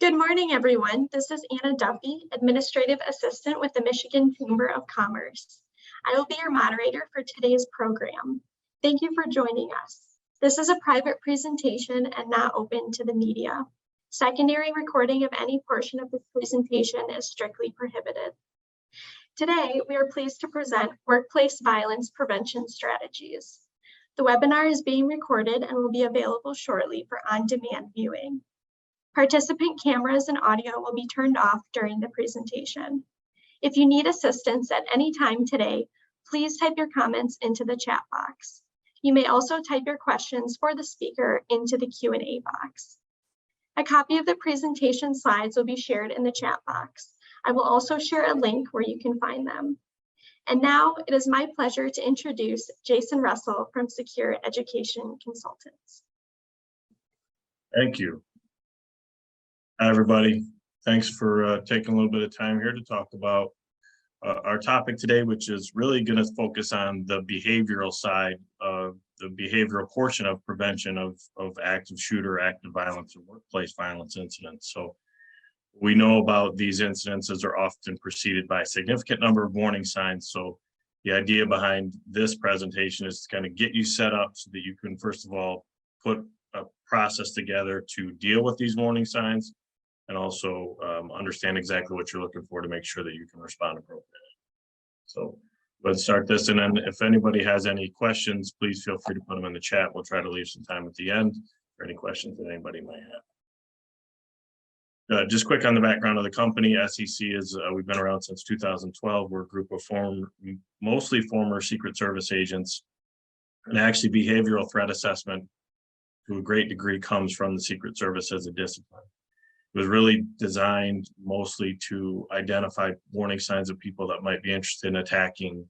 Good morning, everyone. This is Anna Duffy, Administrative Assistant with the Michigan Chamber of Commerce. I will be your moderator for today's program. Thank you for joining us. This is a private presentation and not open to the media. Secondary recording of any portion of this presentation is strictly prohibited. Today, we are pleased to present Workplace Violence Prevention Strategies. The webinar is being recorded and will be available shortly for on-demand viewing. Participant cameras and audio will be turned off during the presentation. If you need assistance at any time today, please type your comments into the chat box. You may also type your questions for the speaker into the Q&A box. A copy of the presentation slides will be shared in the chat box. I will also share a link where you can find them. And now it is my pleasure to introduce Jason Russell from Secure Education Consultants. Thank you. Hi, everybody. Thanks for taking a little bit of time here to talk about our topic today, which is really going to focus on the behavioral side of the behavioral portion of prevention of active shooter, active violence, and workplace violence incidents. So we know about these incidences are often preceded by a significant number of warning signs. So the idea behind this presentation is to kind of get you set up so that you can, first of all, put a process together to deal with these warning signs, and also understand exactly what you're looking for to make sure that you can respond appropriately. So let's start this, and then if anybody has any questions, please feel free to put them in the chat. We'll try to leave some time at the end for any questions that anybody might have. Just quick on the background of the company. SEC is, we've been around since 2012. We're a group of mostly former Secret Service agents, and actually behavioral threat assessment to a great degree comes from the Secret Service as a discipline. It was really designed mostly to identify warning signs of people that might be interested in attacking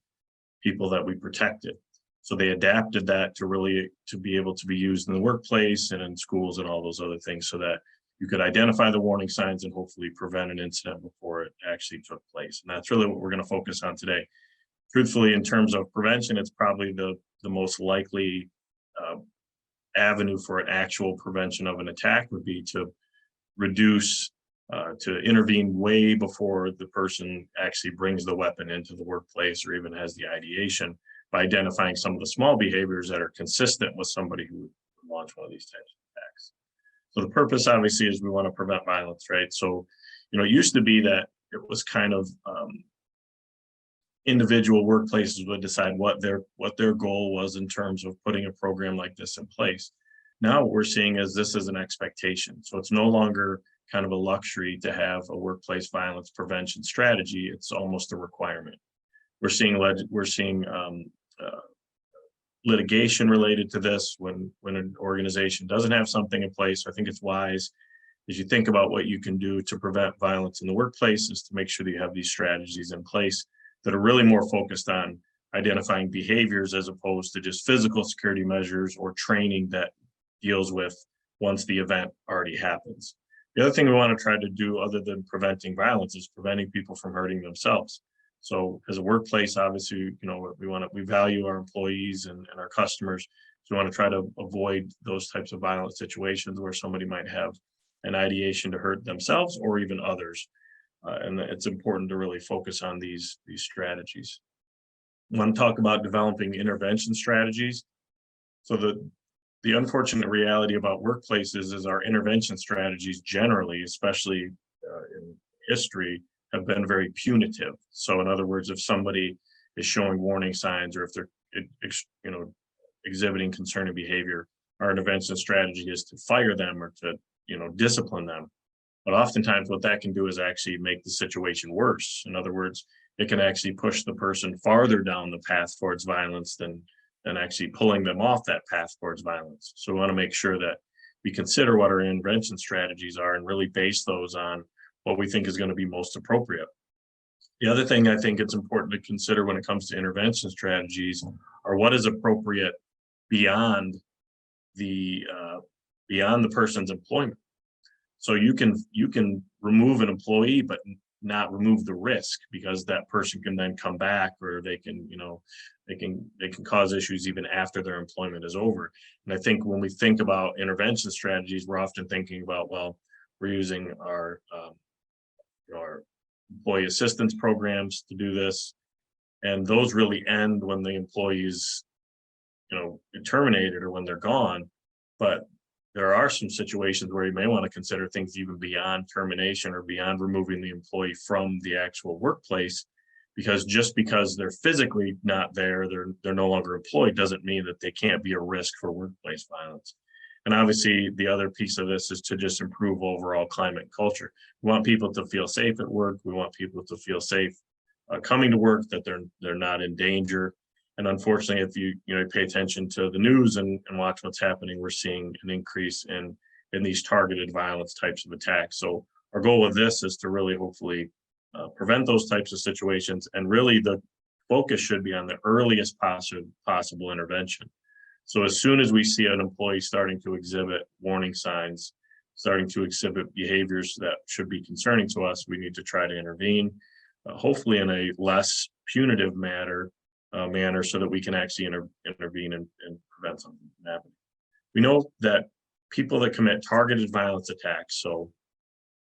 people that we protected. So they adapted that to be able to be used in the workplace and in schools and all those other things, so that you could identify the warning signs and hopefully prevent an incident before it actually took place. And that's really what we're going to focus on today. Truthfully, in terms of prevention, it's probably the most likely avenue for an actual prevention of an attack would be to reduce, to intervene way before the person actually brings the weapon into the workplace or even has the ideation, by identifying some of the small behaviors that are consistent with somebody who would launch one of these types of attacks. So the purpose obviously is we want to prevent violence, right? So, it used to be that it was kind of individual workplaces would decide what their goal was in terms of putting a program like this in place. Now what we're seeing is this is an expectation. So it's no longer kind of a luxury to have a workplace violence prevention strategy. It's almost a requirement. We're seeing litigation related to this when an organization doesn't have something in place. So I think it's wise, as you think about what you can do to prevent violence in the workplace, is to make sure that you have these strategies in place that are really more focused on identifying behaviors as opposed to just physical security measures or training that deals with once the event already happens. The other thing we want to try to do, other than preventing violence, is preventing people from hurting themselves. So as a workplace, obviously, we value our employees and our customers. So we want to try to avoid those types of violent situations where somebody might have an ideation to hurt themselves or even others. And it's important to really focus on these strategies. I want to talk about developing intervention strategies. So the unfortunate reality about workplaces is our intervention strategies generally, especially in history, have been very punitive. So in other words, if somebody is showing warning signs or if they're exhibiting concerning behavior, our intervention strategy is to fire them or to discipline them. But oftentimes what that can do is actually make the situation worse. In other words, it can actually push the person farther down the path towards violence than actually pulling them off that path towards violence. So we want to make sure that we consider what our intervention strategies are and really base those on what we think is going to be most appropriate. The other thing I think it's important to consider when it comes to intervention strategies are what is appropriate beyond the person's employment. So you can remove an employee, but not remove the risk, because that person can then come back, or they can, they can cause issues even after their employment is over. And I think when we think about intervention strategies, we're often thinking about, well, we're using our employee assistance programs to do this, and those really end when the employees, terminated or when they're gone. But there are some situations where you may want to consider things even beyond termination or beyond removing the employee from the actual workplace, because just because they're physically not there, they're no longer employed, doesn't mean that they can't be a risk for workplace violence. And obviously, the other piece of this is to just improve overall climate and culture. We want people to feel safe at work. We want people to feel safe coming to work, that they're not in danger. And unfortunately, if you pay attention to the news and watch what's happening, we're seeing an increase in these targeted violence types of attacks. So our goal with this is to really hopefully prevent those types of situations, and really the focus should be on the earliest possible intervention. So as soon as we see an employee starting to exhibit warning signs, starting to exhibit behaviors that should be concerning to us, we need to try to intervene, hopefully in a less punitive manner, so that we can actually intervene and prevent something from happening. We know that people that commit targeted violence attacks, so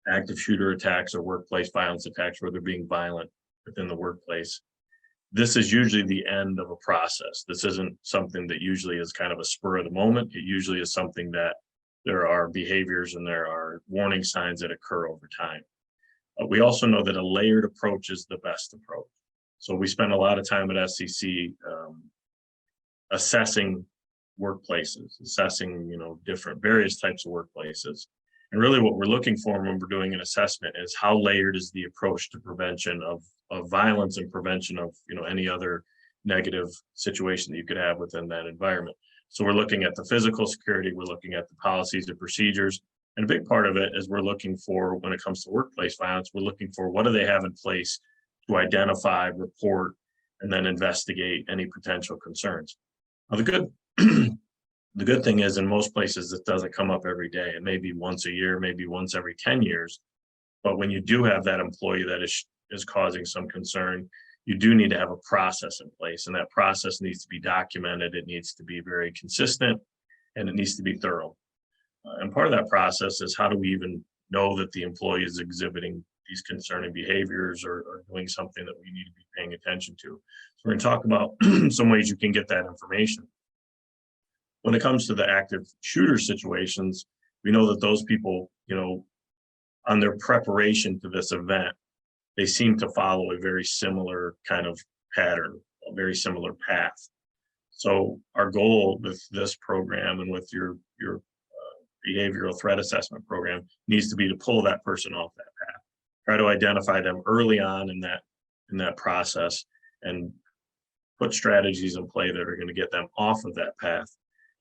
active shooter attacks or workplace violence attacks where they're being violent within the workplace, this is usually the end of a process. This isn't something that usually is kind of a spur of the moment. It usually is something that there are behaviors and there are warning signs that occur over time. We also know that a layered approach is the best approach. So we spend a lot of time at SCC assessing workplaces, assessing, different various types of workplaces. And really what we're looking for when we're doing an assessment is how layered is the approach to prevention of violence and prevention of, any other negative situation that you could have within that environment. So we're looking at the physical security, we're looking at the policies and procedures. And a big part of it is we're looking for, when it comes to workplace violence, we're looking for what do they have in place to identify, report, and then investigate any potential concerns. Now, the good thing is, in most places, it doesn't come up every day. It may be once a year, maybe once every 10 years. But when you do have that employee that is causing some concern, you do need to have a process in place. And that process needs to be documented. It needs to be very consistent, and it needs to be thorough. And part of that process is, how do we even know that the employee is exhibiting these concerning behaviors or doing something that we need to be paying attention to? So we're going to talk about some ways you can get that information. When it comes to the active shooter situations, we know that those people, on their preparation to this event, they seem to follow a very similar kind of pattern, a very similar path. So our goal with this program and with your behavioral threat assessment program needs to be to pull that person off that path, try to identify them early on in that process, and put strategies in play that are going to get them off of that path,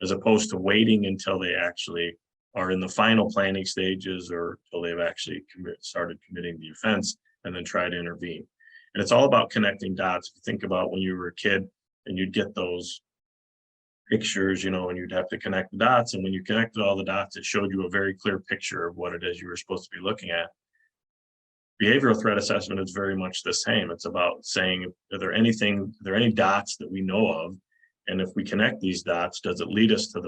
as opposed to waiting until they actually are in the final planning stages or until they've actually started committing the offense and then try to intervene. And it's all about connecting dots. If you think about when you were a kid and you'd get those pictures, and you'd have to connect the dots. And when you connected all the dots, it showed you a very clear picture of what it is you were supposed to be looking at. Behavioral threat assessment is very much the same. It's about saying, are there any dots that we know of? And if we connect these dots, does it lead us to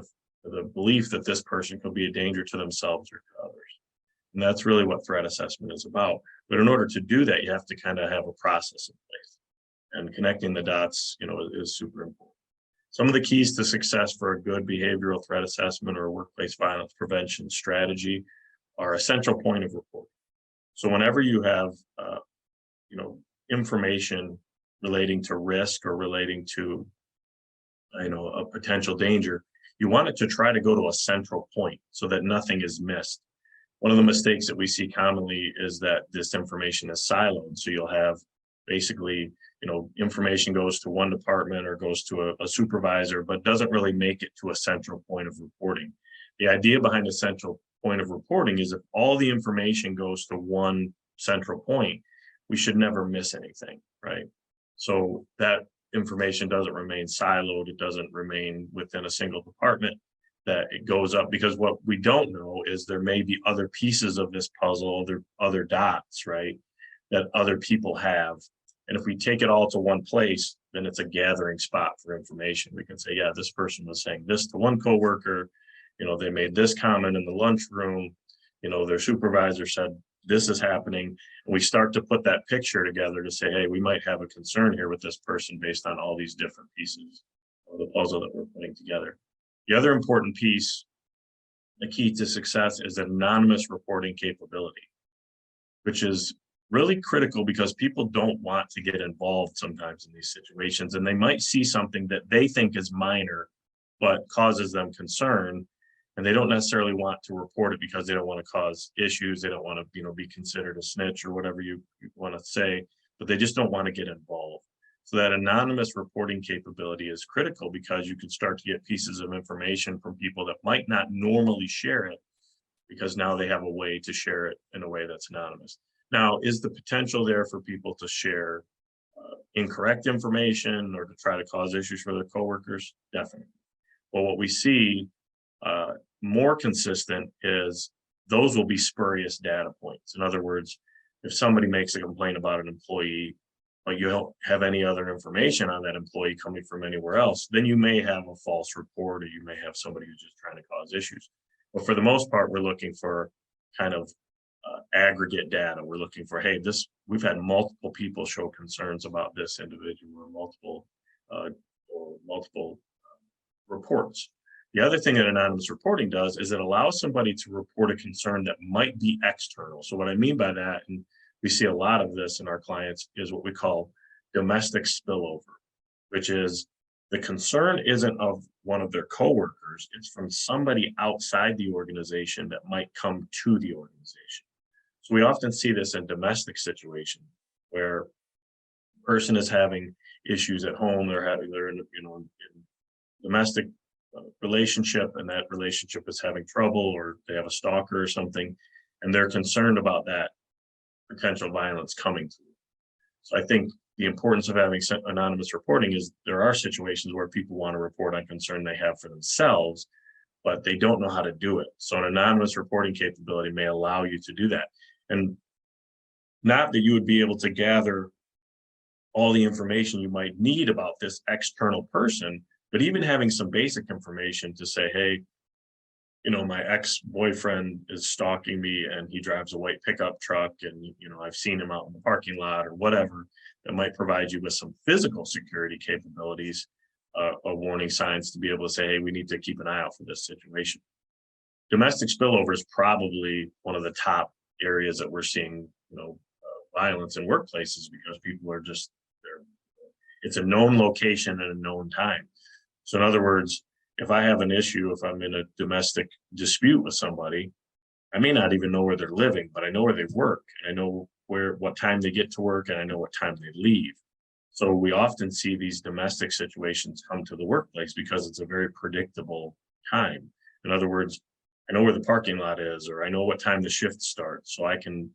the belief that this person could be a danger to themselves or to others? And that's really what threat assessment is about. But in order to do that, you have to kind of have a process in place. And connecting the dots, is super important. Some of the keys to success for a good behavioral threat assessment or workplace violence prevention strategy are a central point of report. So whenever you have, information relating to risk or relating to, a potential danger, you want it to try to go to a central point so that nothing is missed. One of the mistakes that we see commonly is that this information is siloed. So you'll have basically, information goes to one department or goes to a supervisor, but doesn't really make it to a central point of reporting. The idea behind a central point of reporting is if all the information goes to one central point, we should never miss anything, right? So that information doesn't remain siloed. It doesn't remain within a single department, that it goes up, because what we don't know is there may be other pieces of this puzzle, other dots, right, that other people have. And if we take it all to one place, then it's a gathering spot for information. We can say, yeah, this person was saying this to one coworker, they made this comment in the lunchroom, their supervisor said this is happening. And we start to put that picture together to say, hey, we might have a concern here with this person based on all these different pieces of the puzzle that we're putting together. The other important piece, the key to success, is anonymous reporting capability, which is really critical because people don't want to get involved sometimes in these situations, and they might see something that they think is minor but causes them concern, and they don't necessarily want to report it because they don't want to cause issues. They don't want to be considered a snitch or whatever you want to say, but they just don't want to get involved. So that anonymous reporting capability is critical because you can start to get pieces of information from people that might not normally share it, because now they have a way to share it in a way that's anonymous. Now, is the potential there for people to share incorrect information or to try to cause issues for their coworkers? Definitely. Well, what we see more consistent is those will be spurious data points. In other words, if somebody makes a complaint about an employee, but you don't have any other information on that employee coming from anywhere else, then you may have a false report, or you may have somebody who's just trying to cause issues. But for the most part, we're looking for kind of aggregate data. We're looking for, hey, we've had multiple people show concerns about this individual, or multiple reports. The other thing that anonymous reporting does is it allows somebody to report a concern that might be external. So what I mean by that, and we see a lot of this in our clients, is what we call domestic spillover, which is the concern isn't of one of their coworkers, it's from somebody outside the organization that might come to the organization. So we often see this in domestic situations where a person is having issues at home, they're in domestic relationship, and that relationship is having trouble, or they have a stalker or something, and they're concerned about that potential violence coming to them. So I think the importance of having anonymous reporting is there are situations where people want to report on concern they have for themselves, but they don't know how to do it. So an anonymous reporting capability may allow you to do that. And not that you would be able to gather all the information you might need about this external person, but even having some basic information to say, hey, my ex-boyfriend is stalking me and he drives a white pickup truck, and, I've seen him out in the parking lot, or whatever, that might provide you with some physical security capabilities, warning signs to be able to say, hey, we need to keep an eye out for this situation. Domestic spillover is probably one of the top areas that we're seeing, violence in workplaces, because people are it's a known location at a known time. So in other words, if I have an issue, if I'm in a domestic dispute with somebody, I may not even know where they're living, but I know where they work, and I know what time they get to work, and I know what time they leave. So we often see these domestic situations come to the workplace because it's a very predictable time. In other words, I know where the parking lot is, or I know what time the shift starts, so I can,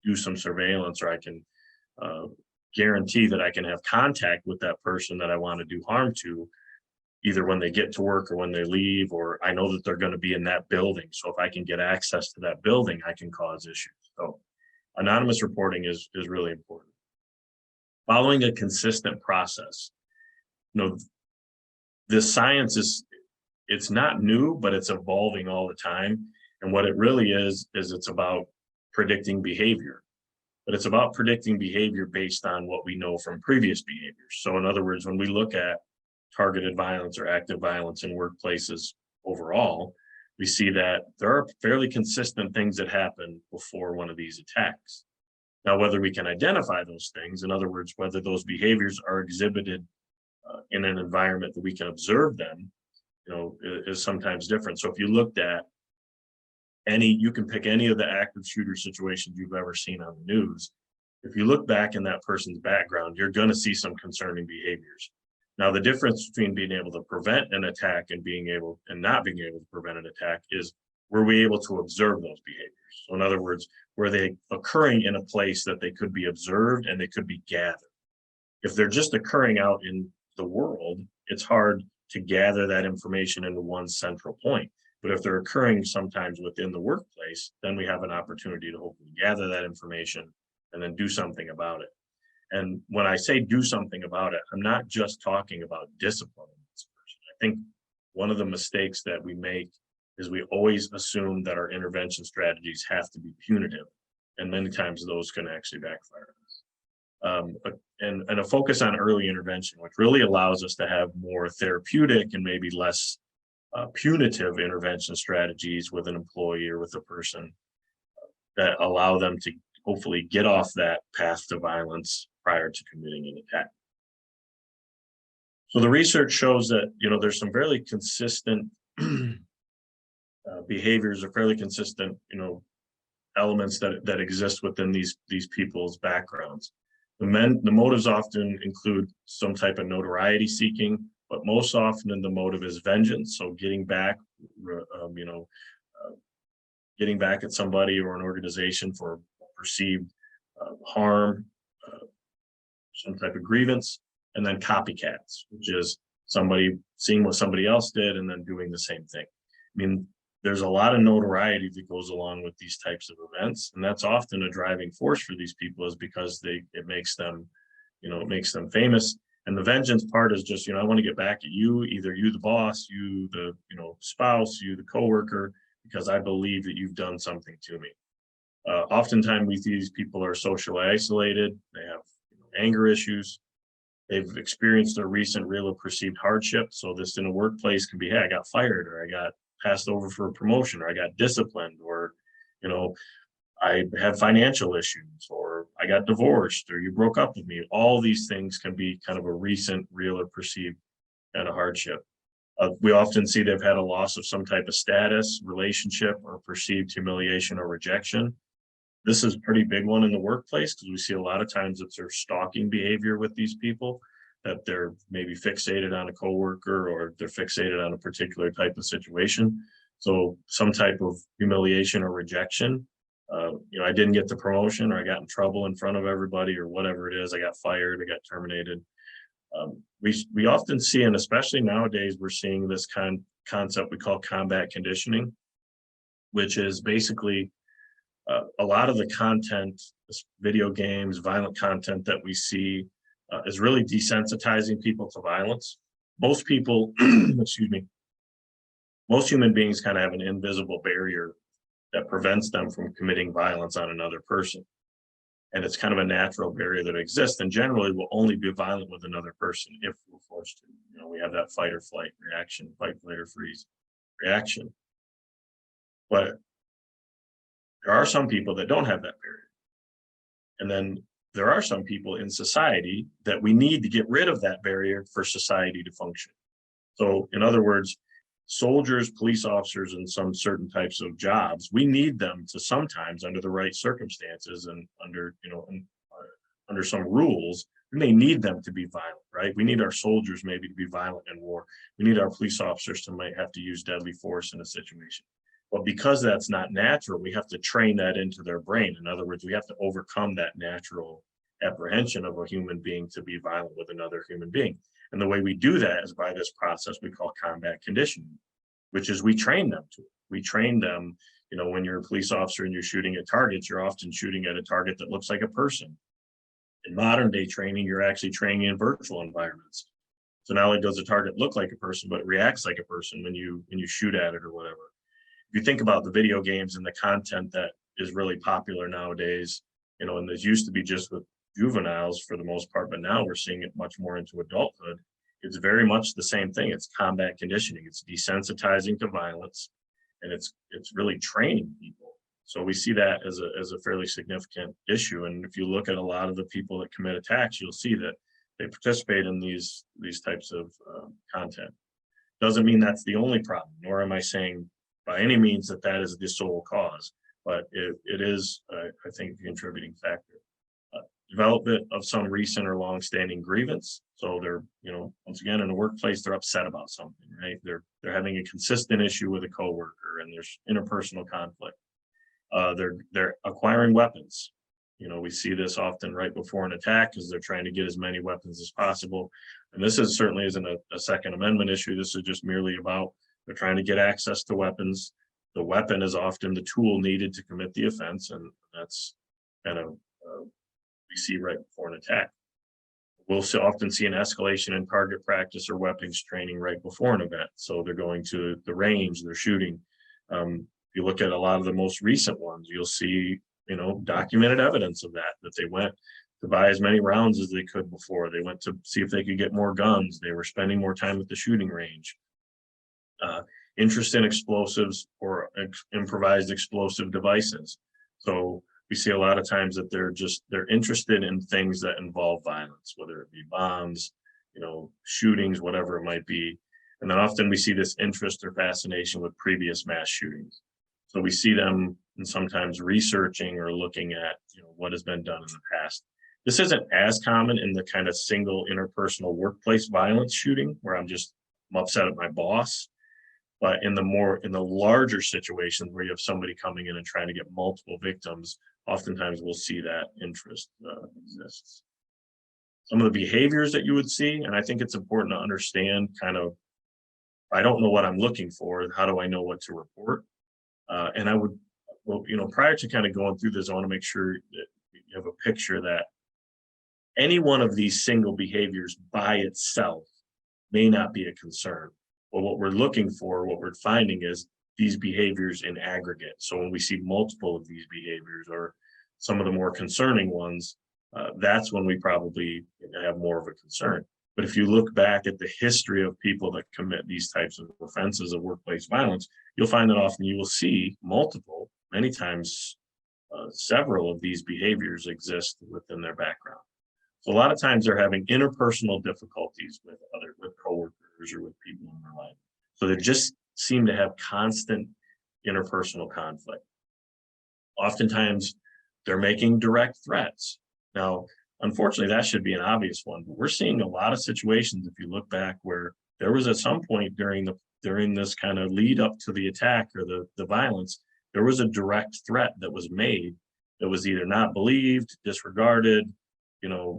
do some surveillance, or I can guarantee that I can have contact with that person that I want to do harm to, either when they get to work or when they leave, or I know that they're going to be in that building. So if I can get access to that building, I can cause issues. So anonymous reporting is really important. Following a consistent process. The science it's not new, but it's evolving all the time. And what it really is it's about predicting behavior. But it's about predicting behavior based on what we know from previous behaviors. So in other words, when we look at targeted violence or active violence in workplaces overall, we see that there are fairly consistent things that happen before one of these attacks. Now, whether we can identify those things, in other words, whether those behaviors are exhibited in an environment that we can observe them, is sometimes different. So if you looked at you can pick any of the active shooter situations you've ever seen on the news. If you look back in that person's background, you're going to see some concerning behaviors. Now, the difference between being able to prevent an attack and not being able to prevent an attack is, were we able to observe those behaviors? So in other words, were they occurring in a place that they could be observed and they could be gathered? If they're just occurring out in the world, it's hard to gather that information into one central point. But if they're occurring sometimes within the workplace, then we have an opportunity to hopefully gather that information and then do something about it. And when I say do something about it, I'm not just talking about discipline. I think one of the mistakes that we make is we always assume that our intervention strategies have to be punitive, and many times those can actually backfire. And a focus on early intervention, which really allows us to have more therapeutic and maybe less punitive intervention strategies with an employee or with a person that allow them to hopefully get off that path to violence prior to committing an attack. So the research shows that, there's some fairly consistent behaviors or fairly consistent, elements that exist within these people's backgrounds. The motives often include some type of notoriety seeking, but most often the motive is vengeance. So getting back, getting back at somebody or an organization for perceived harm, some type of grievance, and then copycats, which is somebody seeing what somebody else did and then doing the same thing. I mean, there's a lot of notoriety that goes along with these types of events, and that's often a driving force for these people, is because it makes them, it makes them famous. And the vengeance part is just, I want to get back at you, either you the boss, you the spouse, you the coworker, because I believe that you've done something to me. Oftentimes we see these people are socially isolated, they have anger issues, they've experienced a recent real or perceived hardship. So this in a workplace can be, hey, I got fired, or I got passed over for a promotion, or I got disciplined, or I had financial issues, or I got divorced, or you broke up with me. All these things can be kind of a recent real or perceived kind of hardship. We often see they've had a loss of some type of status, relationship, or perceived humiliation or rejection. This is a pretty big one in the workplace, because we see a lot of times it's their stalking behavior with these people, that they're maybe fixated on a coworker, or they're fixated on a particular type of situation. So some type of humiliation or rejection. I didn't get the promotion, or I got in trouble in front of everybody, or whatever it is. I got fired, I got terminated. We often see, and especially nowadays, we're seeing this concept we call combat conditioning, which is basically a lot of the content, video games, violent content that we see is really desensitizing people to violence. Most people, excuse me, most human beings kind of have an invisible barrier that prevents them from committing violence on another person. And it's kind of a natural barrier that exists, and generally will only be violent with another person if we're forced to. We have that fight or flight reaction, fight, flight, or freeze reaction. But there are some people that don't have that barrier. And then there are some people in society that we need to get rid of that barrier for society to function. So in other words, soldiers, police officers, and some certain types of jobs, we need them to sometimes, under the right circumstances and under some rules, we may need them to be violent, right? We need our soldiers maybe to be violent in war. We need our police officers to might have to use deadly force in a situation. But because that's not natural, we have to train that into their brain. In other words, we have to overcome that natural apprehension of a human being to be violent with another human being. And the way we do that is by this process we call combat conditioning, which is we train them to it. We train them, when you're a police officer and you're shooting at targets, you're often shooting at a target that looks like a person. In modern day training, you're actually training in virtual environments. So not only does the target look like a person, but it reacts like a person when you shoot at it or whatever. If you think about the video games and the content that is really popular nowadays, and this used to be just with juveniles for the most part, but now we're seeing it much more into adulthood. It's very much the same thing. It's combat conditioning. It's desensitizing to violence, and it's really training people. So we see that as a fairly significant issue. And if you look at a lot of the people that commit attacks, you'll see that they participate in these types of content. Doesn't mean that's the only problem, nor am I saying by any means that is the sole cause, but it is, I think, a contributing factor. Development of some recent or long-standing grievance. So they're, once again, in the workplace, they're upset about something, right? They're having a consistent issue with a coworker, and there's interpersonal conflict. They're acquiring weapons. We see this often right before an attack, because they're trying to get as many weapons as possible. And this certainly isn't a Second Amendment issue. This is just merely about they're trying to get access to weapons. The weapon is often the tool needed to commit the offense, and that's kind of we see right before an attack. We'll often see an escalation in target practice or weapons training right before an event. So they're going to the range, they're shooting. If you look at a lot of the most recent ones, you'll see, documented evidence of that they went to buy as many rounds as they could before. They went to see if they could get more guns. They were spending more time at the shooting range. Interest in explosives or improvised explosive devices. So we see a lot of times that they're interested in things that involve violence, whether it be bombs, shootings, whatever it might be. And then often we see this interest or fascination with previous mass shootings. So we see them and sometimes researching or looking at, what has been done in the past. This isn't as common in the kind of single interpersonal workplace violence shooting where I'm upset at my boss. But in the larger situations where you have somebody coming in and trying to get multiple victims, oftentimes we'll see that interest exists. Some of the behaviors that you would see, and I think it's important to understand I don't know what I'm looking for, how do I know what to report? And I would, prior to kind of going through this, I want to make sure that you have a picture that any one of these single behaviors by itself may not be a concern. But what we're looking for, what we're finding is these behaviors in aggregate. So when we see multiple of these behaviors or some of the more concerning ones, that's when we probably have more of a concern. But if you look back at the history of people that commit these types of offenses of workplace violence, you'll find that often you will see many times, several of these behaviors exist within their background. So a lot of times they're having interpersonal difficulties with coworkers or with people in their life. So they just seem to have constant interpersonal conflict. Oftentimes they're making direct threats. Now, unfortunately, that should be an obvious one, but we're seeing a lot of situations, if you look back, where there was at some point during this kind of lead up to the attack or the violence, there was a direct threat that was made that was either not believed, disregarded,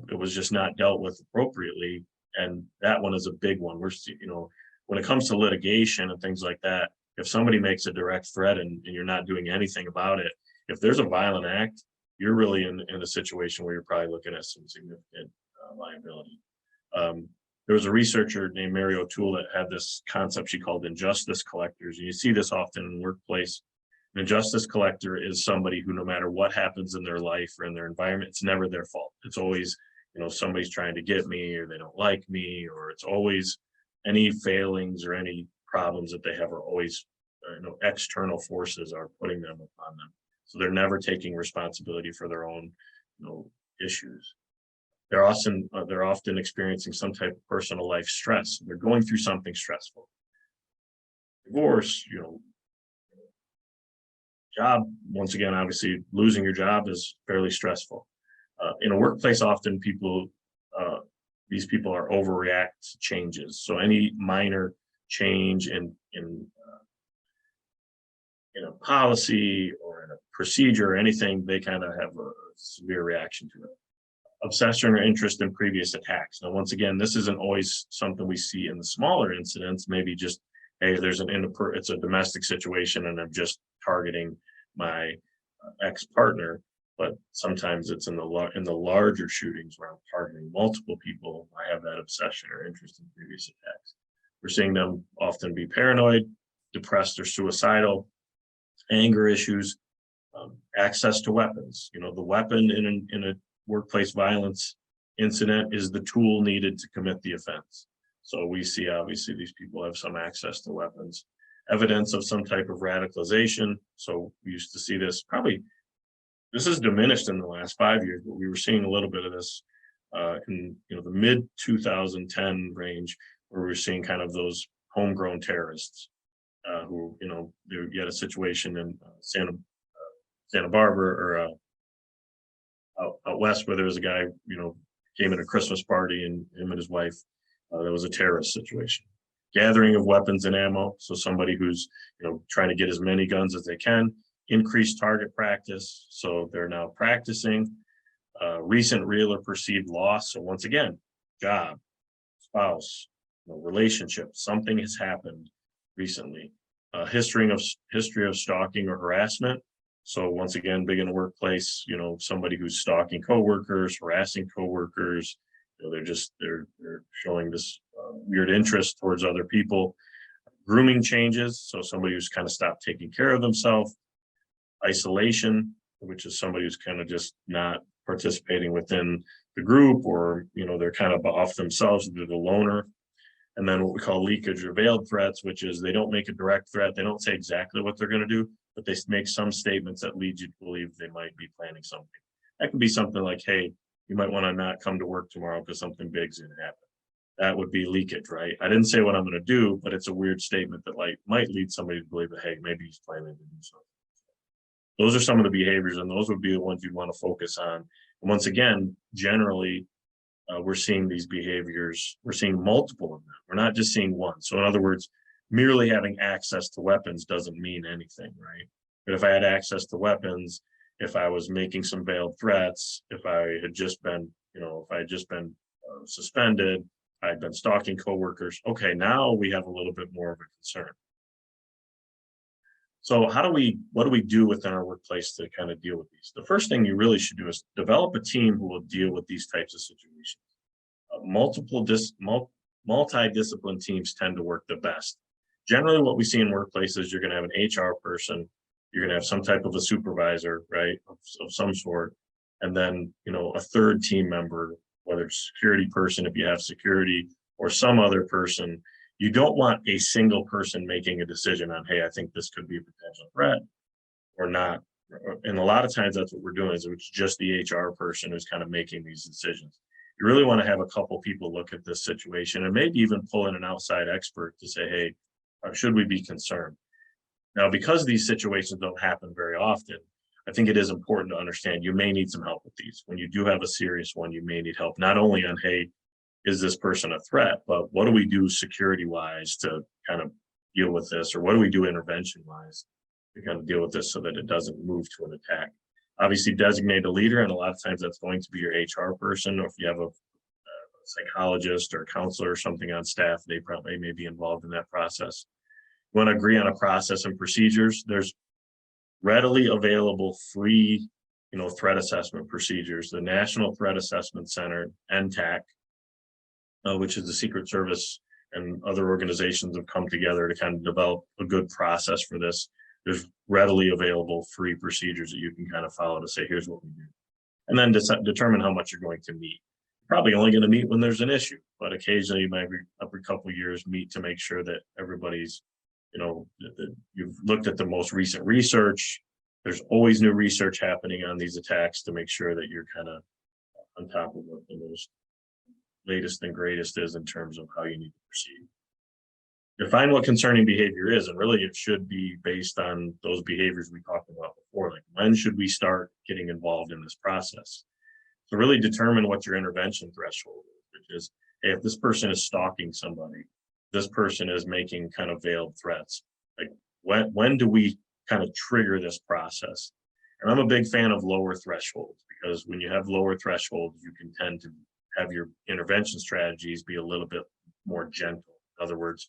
it was just not dealt with appropriately. And that one is a big one. When it comes to litigation and things like that, if somebody makes a direct threat and you're not doing anything about it, if there's a violent act, you're really in a situation where you're probably looking at some significant liability. There was a researcher named Mary O'Toole that had this concept she called injustice collectors. And you see this often in the workplace. An injustice collector is somebody who, no matter what happens in their life or in their environment, it's never their fault. It's always, somebody's trying to get me, or they don't like me, or it's always any failings or any problems that they have are always, external forces are putting them upon them. So they're never taking responsibility for their own, issues. They're often experiencing some type of personal life stress. They're going through something stressful. Divorce, job, once again, obviously losing your job is fairly stressful. In a workplace, often these people are overreact to changes. So any minor change in a policy or in a procedure or anything, they kind of have a severe reaction to it. Obsession or interest in previous attacks. Now, once again, this isn't always something we see in the smaller incidents. Maybe just, hey, it's a domestic situation and I'm just targeting my ex-partner. But sometimes it's in the larger shootings where I'm targeting multiple people. I have that obsession or interest in previous attacks. We're seeing them often be paranoid, depressed, or suicidal, anger issues, access to weapons. The weapon in a workplace violence incident is the tool needed to commit the offense. So we see, obviously, these people have some access to weapons. Evidence of some type of radicalization. So we used to see this this is diminished in the last 5 years, but we were seeing a little bit of this in the mid 2010 range, where we were seeing kind of those homegrown terrorists who, you had a situation in Santa Barbara or out west where there was a guy, came at a Christmas party and him and his wife, there was a terrorist situation. Gathering of weapons and ammo. So somebody who's, trying to get as many guns as they can. Increased target practice. So they're now practicing. Recent real or perceived loss. So once again, job, spouse, relationship, something has happened recently. History of stalking or harassment. So once again, big in the workplace, somebody who's stalking coworkers, harassing coworkers, they're showing this weird interest towards other people. Grooming changes, so somebody who's kind of stopped taking care of themselves. Isolation, which is somebody who's kind of just not participating within the group, or they're kind of off themselves, they're the loner. And then what we call leakage or veiled threats, which is they don't make a direct threat, they don't say exactly what they're going to do, but they make some statements that lead you to believe they might be planning something. That could be something like, hey, you might want to not come to work tomorrow because something big's going to happen. That would be leakage, right? I didn't say what I'm going to do, but it's a weird statement that might lead somebody to believe that, hey, maybe he's planning to do something. Those are some of the behaviors, and those would be the ones you'd want to focus on. And once again, generally, we're seeing these behaviors, we're seeing multiple of them. We're not just seeing one. So in other words, merely having access to weapons doesn't mean anything, right? But if I had access to weapons, if I was making some veiled threats, if I had just been, suspended, I'd been stalking coworkers, okay, now we have a little bit more of a concern. So what do we do within our workplace to kind of deal with these? The first thing you really should do is develop a team who will deal with these types of situations. Multidisciplined teams tend to work the best. Generally, what we see in workplaces, you're going to have an HR person, you're going to have some type of a supervisor, right, of some sort, and then, a third team member, whether it's a security person, if you have security, or some other person. You don't want a single person making a decision on, hey, I think this could be a potential threat or not. And a lot of times that's what we're doing, is it's just the HR person who's kind of making these decisions. You really want to have a couple people look at this situation and maybe even pull in an outside expert to say, hey, should we be concerned? Now, because these situations don't happen very often, I think it is important to understand you may need some help with these. When you do have a serious one, you may need help, not only on, hey, is this person a threat, but what do we do security-wise to kind of deal with this, or what do we do intervention-wise to kind of deal with this so that it doesn't move to an attack? Obviously, designate a leader, and a lot of times that's going to be your HR person, or if you have a psychologist or a counselor or something on staff, they probably may be involved in that process. You want to agree on a process and procedures. There's readily available free, threat assessment procedures. The National Threat Assessment Center, NTAC, which is the Secret Service and other organizations have come together to kind of develop a good process for this. There's readily available free procedures that you can kind of follow to say, here's what we do. And then determine how much you're going to meet. Probably only going to meet when there's an issue, but occasionally you might every couple of years meet to make sure that everybody's, that you've looked at the most recent research. There's always new research happening on these attacks to make sure that you're kind of on top of what the most latest and greatest is in terms of how you need to proceed. Define what concerning behavior is, and really it should be based on those behaviors we talked about before, like when should we start getting involved in this process? So really determine what your intervention threshold is, which is, hey, if this person is stalking somebody, this person is making kind of veiled threats, like when do we kind of trigger this process? And I'm a big fan of lower thresholds, because when you have lower thresholds, you can tend to have your intervention strategies be a little bit more gentle. In other words,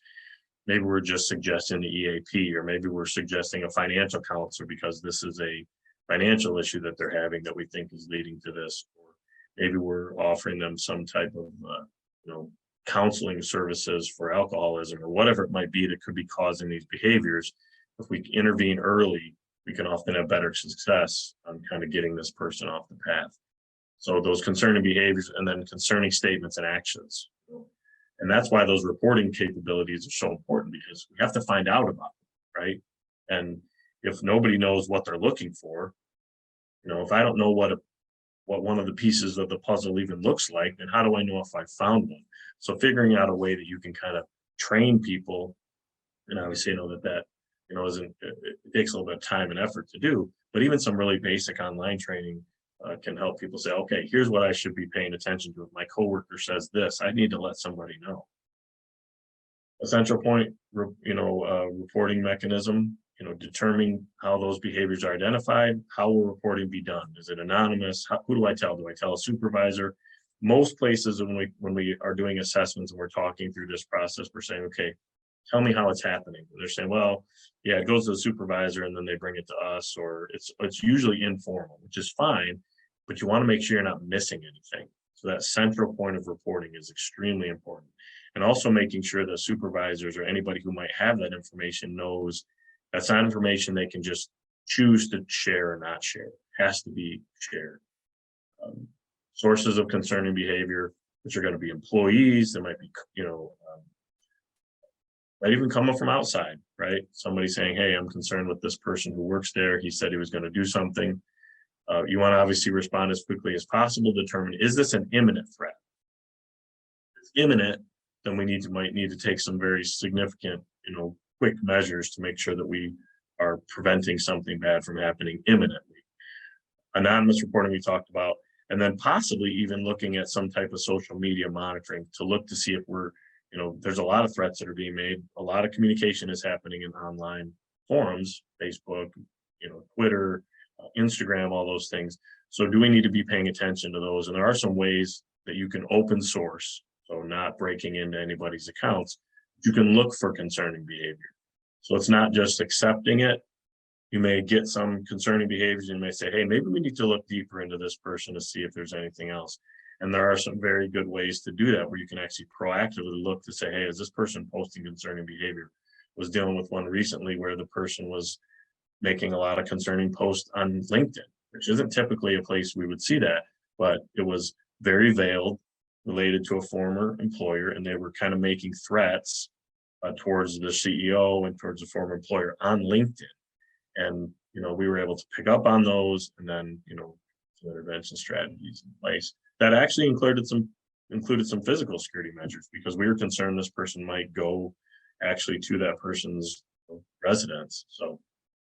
maybe we're just suggesting the EAP, or maybe we're suggesting a financial counselor because this is a financial issue that they're having that we think is leading to this. Or maybe we're offering them some type of, counseling services for alcoholism or whatever it might be that could be causing these behaviors. If we intervene early, we can often have better success on kind of getting this person off the path. So those concerning behaviors, and then concerning statements and actions. And that's why those reporting capabilities are so important, because we have to find out about them, right? And if nobody knows what they're looking for, if I don't know what one of the pieces of the puzzle even looks like, then how do I know if I found one? So figuring out a way that you can kind of train people, and obviously that isn't, it takes a little bit of time and effort to do, but even some really basic online training can help people say, okay, here's what I should be paying attention to. If my coworker says this, I need to let somebody know. A central point, reporting mechanism, determining how those behaviors are identified. How will reporting be done? Is it anonymous? Who do I tell? Do I tell a supervisor? Most places when we are doing assessments and we're talking through this process, we're saying, okay, tell me how it's happening. They're saying, well, yeah, it goes to the supervisor and then they bring it to us, or it's usually informal, which is fine, but you want to make sure you're not missing anything. So that central point of reporting is extremely important. And also making sure that supervisors or anybody who might have that information knows that's not information they can just choose to share or not share. It has to be shared. Sources of concerning behavior, which are going to be employees, there might be, might even come from outside, right? Somebody saying, hey, I'm concerned with this person who works there. He said he was going to do something. You want to obviously respond as quickly as possible, determine, is this an imminent threat? If it's imminent, then we might need to take some very significant, quick measures to make sure that we are preventing something bad from happening imminently. Anonymous reporting we talked about, and then possibly even looking at some type of social media monitoring to look to see if we're, there's a lot of threats that are being made. A lot of communication is happening in online forums, Facebook, Twitter, Instagram, all those things. So do we need to be paying attention to those? And there are some ways that you can open source, so not breaking into anybody's accounts. You can look for concerning behavior. So it's not just accepting it. You may get some concerning behaviors and you may say, hey, maybe we need to look deeper into this person to see if there's anything else. And there are some very good ways to do that, where you can actually proactively look to say, hey, is this person posting concerning behavior? I was dealing with one recently where the person was making a lot of concerning posts on LinkedIn, which isn't typically a place we would see that, but it was very veiled, related to a former employer, and they were kind of making threats towards the CEO and towards the former employer on LinkedIn. And, we were able to pick up on those, and then, some intervention strategies in place. That actually included some physical security measures, because we were concerned this person might go actually to that person's residence. So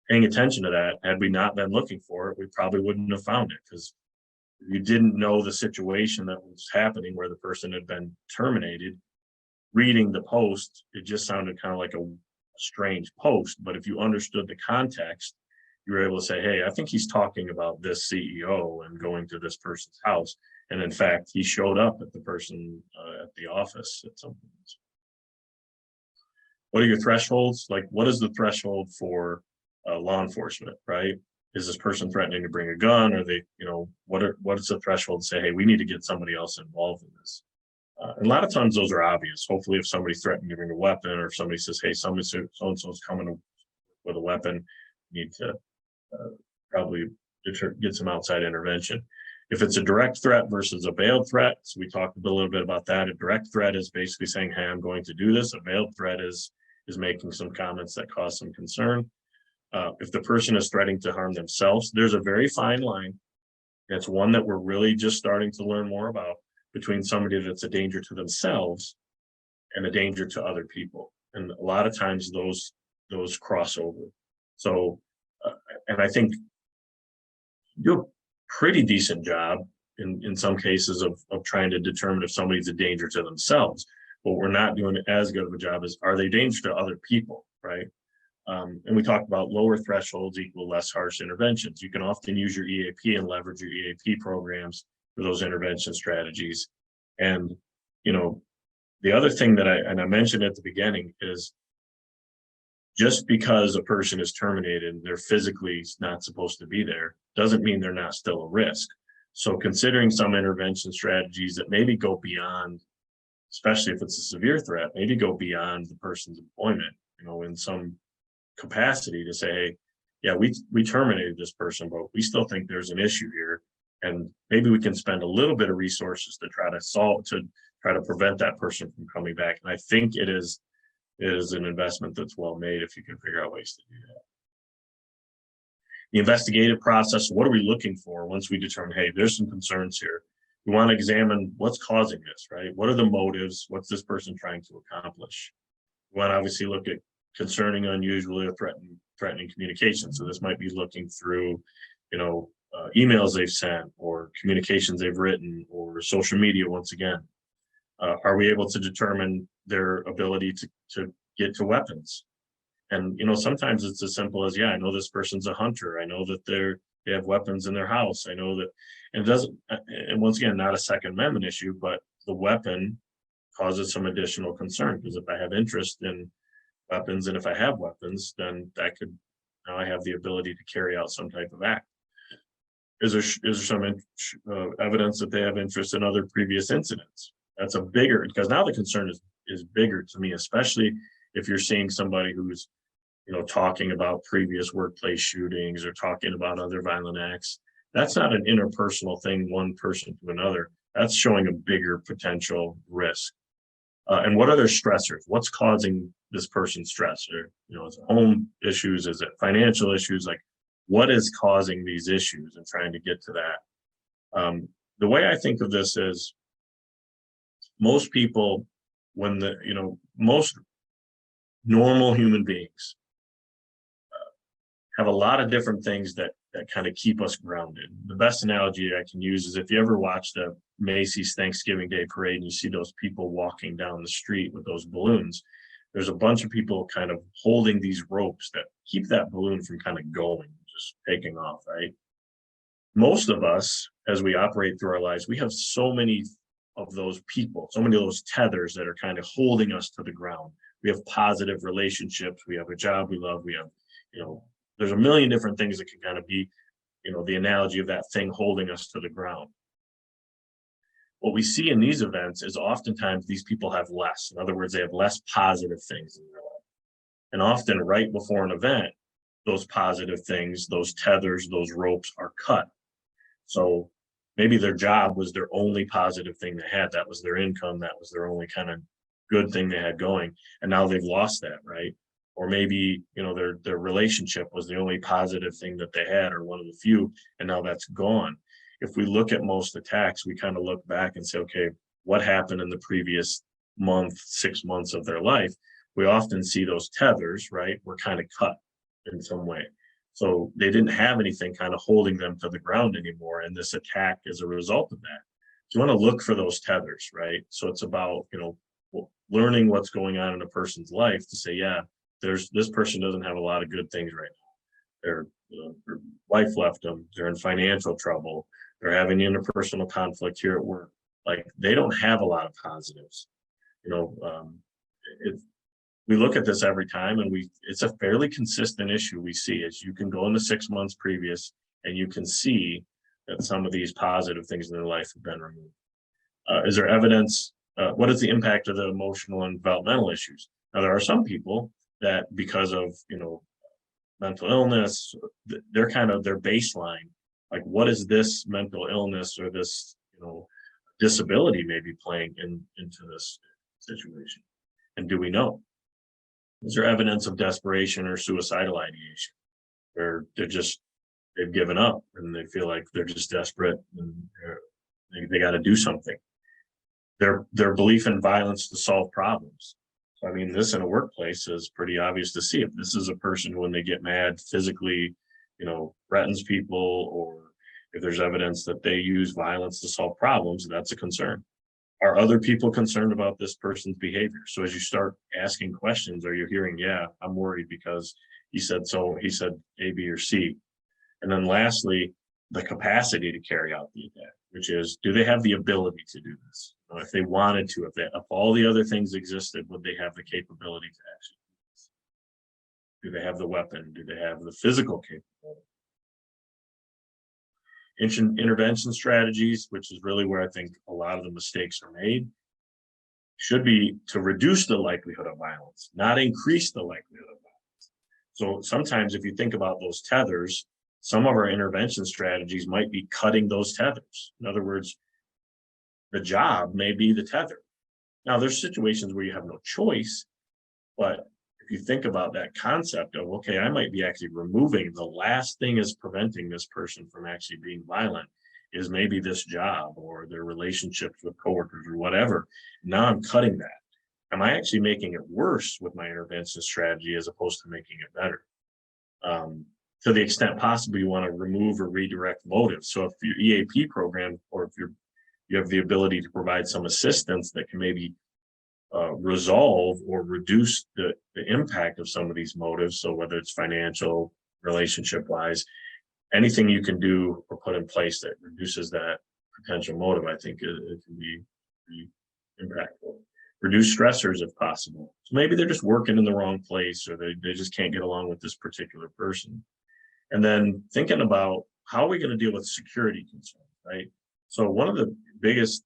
paying attention to that, had we not been looking for it, we probably wouldn't have found it, because you didn't know the situation that was happening where the person had been terminated. Reading the post, it just sounded kind of like a strange post, but if you understood the context, you were able to say, hey, I think he's talking about this CEO and going to this person's house. And in fact, he showed up at the person at the office at some point. What are your thresholds? Like, what is the threshold for law enforcement, right? Is this person threatening to bring a gun? Are they, what is the threshold to say, hey, we need to get somebody else involved in this? And a lot of times those are obvious. Hopefully, if somebody's threatening to bring a weapon, or if somebody says, hey, so-and-so's coming with a weapon, you need to probably get some outside intervention. If it's a direct threat versus a veiled threat, so we talked a little bit about that. A direct threat is basically saying, hey, I'm going to do this. A veiled threat is making some comments that cause some concern. If the person is threatening to harm themselves, there's a very fine line. It's one that we're really just starting to learn more about, between somebody that's a danger to themselves and a danger to other people. And a lot of times those cross over. So, and I think you do a pretty decent job in some cases of trying to determine if somebody's a danger to themselves. What we're not doing as good of a job is, are they danger to other people, right? And we talked about lower thresholds equal less harsh interventions. You can often use your EAP and leverage your EAP programs for those intervention strategies. And, the other thing that I mentioned at the beginning is, just because a person is terminated and they're physically not supposed to be there, doesn't mean they're not still a risk. So considering some intervention strategies that maybe go beyond, especially if it's a severe threat, maybe go beyond the person's employment, in some capacity, to say, hey, yeah, we terminated this person, but we still think there's an issue here. And maybe we can spend a little bit of resources to try to prevent that person from coming back. And I think it is an investment that's well made if you can figure out ways to do that. The investigative process, what are we looking for once we determine, hey, there's some concerns here? We want to examine what's causing this, right? What are the motives? What's this person trying to accomplish? We want to obviously look at concerning, unusual, or threatening communication. So this might be looking through, emails they've sent, or communications they've written, or social media. Once again, are we able to determine their ability to get to weapons? And sometimes it's as simple as, yeah, I know this person's a hunter. I know that they have weapons in their house. I know that, and it doesn't. And once again, not a Second Amendment issue, but the weapon causes some additional concern, because if I have interest in weapons, and if I have weapons, then that could, now I have the ability to carry out some type of act. Is there some evidence that they have interest in other previous incidents? That's a bigger, because now the concern is bigger to me, especially if you're seeing somebody who's, talking about previous workplace shootings or talking about other violent acts. That's not an interpersonal thing, one person to another. That's showing a bigger potential risk. And what are their stressors? What's causing this person stress? Or, is it home issues? Is it financial issues? Like, what is causing these issues, and trying to get to that. The way I think of this is, most people, most normal human beings have a lot of different things that kind of keep us grounded. The best analogy I can use is if you ever watch the Macy's Thanksgiving Day Parade and you see those people walking down the street with those balloons, there's a bunch of people kind of holding these ropes that keep that balloon from kind of going, just taking off, right? Most of us, as we operate through our lives, we have so many of those people, so many of those tethers that are kind of holding us to the ground. We have positive relationships, we have a job we love, we have, there's a million different things that can kind of be, the analogy of that thing holding us to the ground. What we see in these events is oftentimes these people have less. In other words, they have less positive things in their life. And often right before an event, those positive things, those tethers, those ropes are cut. So maybe their job was their only positive thing they had. That was their income. That was their only kind of good thing they had going. And now they've lost that, right? Or maybe, their relationship was the only positive thing that they had, or one of the few, and now that's gone. If we look at most attacks, we kind of look back and say, okay, what happened in the previous month, 6 months of their life? We often see those tethers, right, were kind of cut in some way. So they didn't have anything kind of holding them to the ground anymore. And this attack is a result of that. So you want to look for those tethers, right? So it's about, learning what's going on in a person's life to say, yeah, this person doesn't have a lot of good things right now. Their wife left them. They're in financial trouble. They're having interpersonal conflict here at work. Like, they don't have a lot of positives. We look at this every time, and it's a fairly consistent issue we see. As you can go in the 6 months previous, and you can see that some of these positive things in their life have been removed. Is there evidence? What is the impact of the emotional and developmental issues? Now, there are some people that, because of mental illness, they're kind of their baseline. Like, what is this mental illness or this disability maybe playing into this situation? And do we know? Is there evidence of desperation or suicidal ideation, where they've given up and they feel like they're just desperate and they got to do something? Their belief in violence to solve problems. I mean, this in a workplace is pretty obvious to see. If this is a person who, when they get mad, physically, threatens people, or if there's evidence that they use violence to solve problems, that's a concern. Are other people concerned about this person's behavior? So as you start asking questions, are you hearing, yeah, I'm worried because he said A, B, or C? And then lastly, the capacity to carry out the attack, which is, do they have the ability to do this? If they wanted to, if all the other things existed, would they have the capability to actually do this? Do they have the weapon? Do they have the physical capability? Intervention strategies, which is really where I think a lot of the mistakes are made, should be to reduce the likelihood of violence, not increase the likelihood of violence. So sometimes if you think about those tethers, some of our intervention strategies might be cutting those tethers. In other words, the job may be the tether. Now, there's situations where you have no choice, but if you think about that concept of, okay, I might be actually removing the last thing is preventing this person from actually being violent, is maybe this job or their relationships with coworkers or whatever. Now I'm cutting that. Am I actually making it worse with my intervention strategy as opposed to making it better? To the extent possible, you want to remove or redirect motives. So if your EAP program, or if you have the ability to provide some assistance that can maybe resolve or reduce the impact of some of these motives. So whether it's financial, relationship wise, anything you can do or put in place that reduces that potential motive, I think it can be impactful. reduce stressors if possible. So maybe they're just working in the wrong place, or they just can't get along with this particular person. And then thinking about how are we going to deal with security concerns, right? So one of the biggest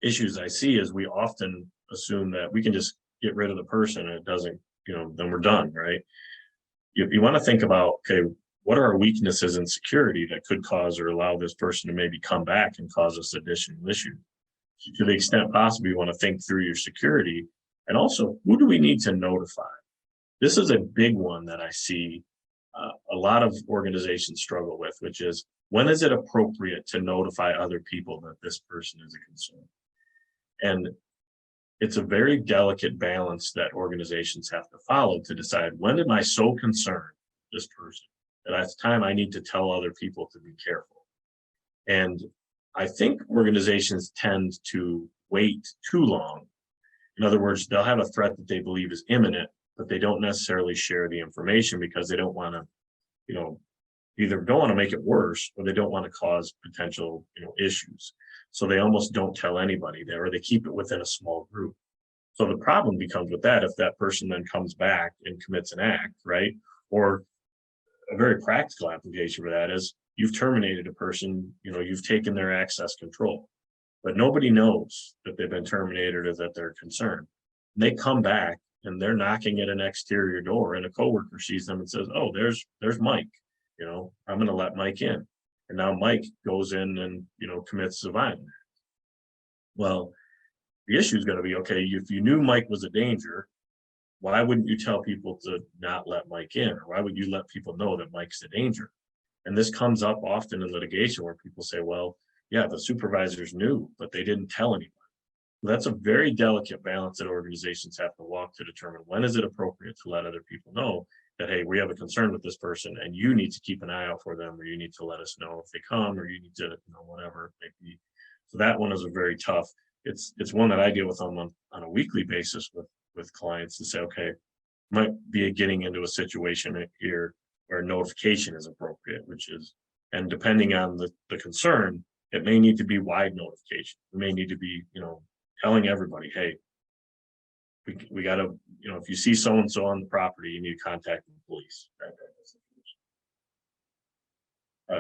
issues I see is we often assume that we can just get rid of the person and it doesn't, then we're done, right? You want to think about, okay, what are our weaknesses in security that could cause or allow this person to maybe come back and cause us additional issues? To the extent possible, you want to think through your security, and also who do we need to notify? This is a big one that I see a lot of organizations struggle with, which is when is it appropriate to notify other people that this person is a concern? And it's a very delicate balance that organizations have to follow to decide, when am I so concerned this person that it's time I need to tell other people to be careful? And I think organizations tend to wait too long. In other words, they'll have a threat that they believe is imminent, but they don't necessarily share the information because they don't want to, either don't want to make it worse, or they don't want to cause potential, issues. So they almost don't tell anybody there, or they keep it within a small group. So the problem becomes with that, if that person then comes back and commits an act, right? Or a very practical application for that is you've terminated a person, you've taken their access control, but nobody knows that they've been terminated or that they're concerned. And they come back and they're knocking at an exterior door, and a coworker sees them and says, "Oh, there's Mike. I'm going to let Mike in." And now Mike goes in and commits a violent act. Well, the issue is going to be, okay, if you knew Mike was a danger, why wouldn't you tell people to not let Mike in? Or why would you let people know that Mike's a danger? And this comes up often in litigation where people say, well, yeah, the supervisors knew, but they didn't tell anybody. That's a very delicate balance that organizations have to walk to determine when is it appropriate to let other people know that, hey, we have a concern with this person and you need to keep an eye out for them, or you need to let us know if they come, or you need to, whatever it may be. So that one is a very tough, it's one that I deal with on a weekly basis with clients to say, okay, might be getting into a situation here where notification is appropriate, and depending on the concern, it may need to be wide notification. It may need to be, telling everybody, hey, we got to, if you see so-and-so on the property, you need to contact the police.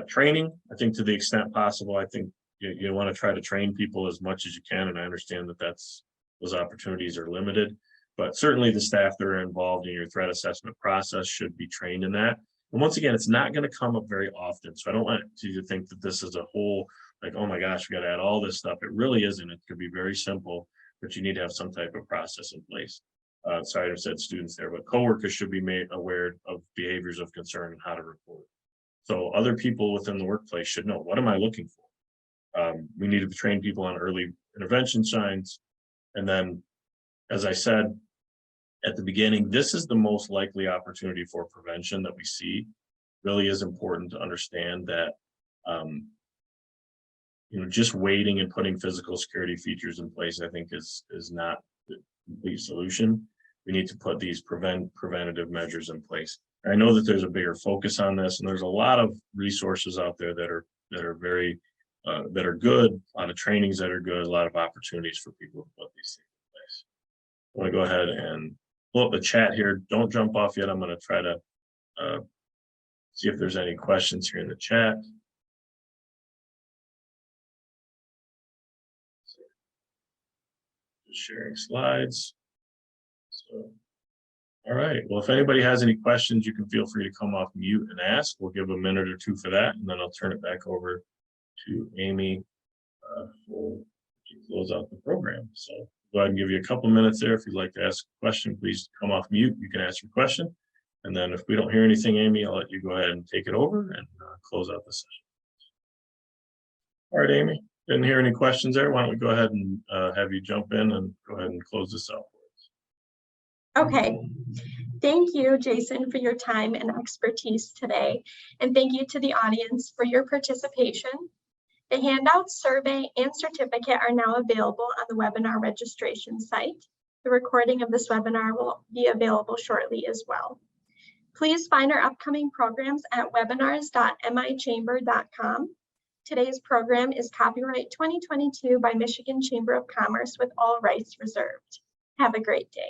Training, I think to the extent possible, I think you want to try to train people as much as you can. And I understand that those opportunities are limited, but certainly the staff that are involved in your threat assessment process should be trained in that. And once again, it's not going to come up very often. So I don't want you to think that this is a whole, like, oh my gosh, we got to add all this stuff. It really isn't. It could be very simple, but you need to have some type of process in place. Sorry, I said students there, but coworkers should be made aware of behaviors of concern and how to report. So other people within the workplace should know, what am I looking for? We need to train people on early intervention signs. And then, as I said at the beginning, this is the most likely opportunity for prevention that we see. Really is important to understand that just waiting and putting physical security features in place, I think is not the complete solution. We need to put these preventative measures in place. I know that there's a bigger focus on this, and there's a lot of resources out there that are very that are good, a lot of trainings that are good, a lot of opportunities for people to put these things in place. I want to go ahead and pull up the chat here. Don't jump off yet. I'm going to try to see if there's any questions here in the chat. Just sharing slides. So, all right. Well, if anybody has any questions, you can feel free to come off mute and ask. We'll give a minute or two for that, and then I'll turn it back over to Amy to close out the program. So go ahead and give you a couple minutes there. If you'd like to ask a question, please come off mute. You can ask your question. And then if we don't hear anything, Amy, I'll let you go ahead and take it over and close out the session. All right, Amy, didn't hear any questions there. Why don't we go ahead and have you jump in and go ahead and close this out for us. Okay. Thank you, Jason, for your time and expertise today. And thank you to the audience for your participation. The handout, survey, and certificate are now available on the webinar registration site. The recording of this webinar will be available shortly as well. Please find our upcoming programs at webinars.michamber.com. Today's program is copyright 2022 by Michigan Chamber of Commerce with all rights reserved. Have a great day.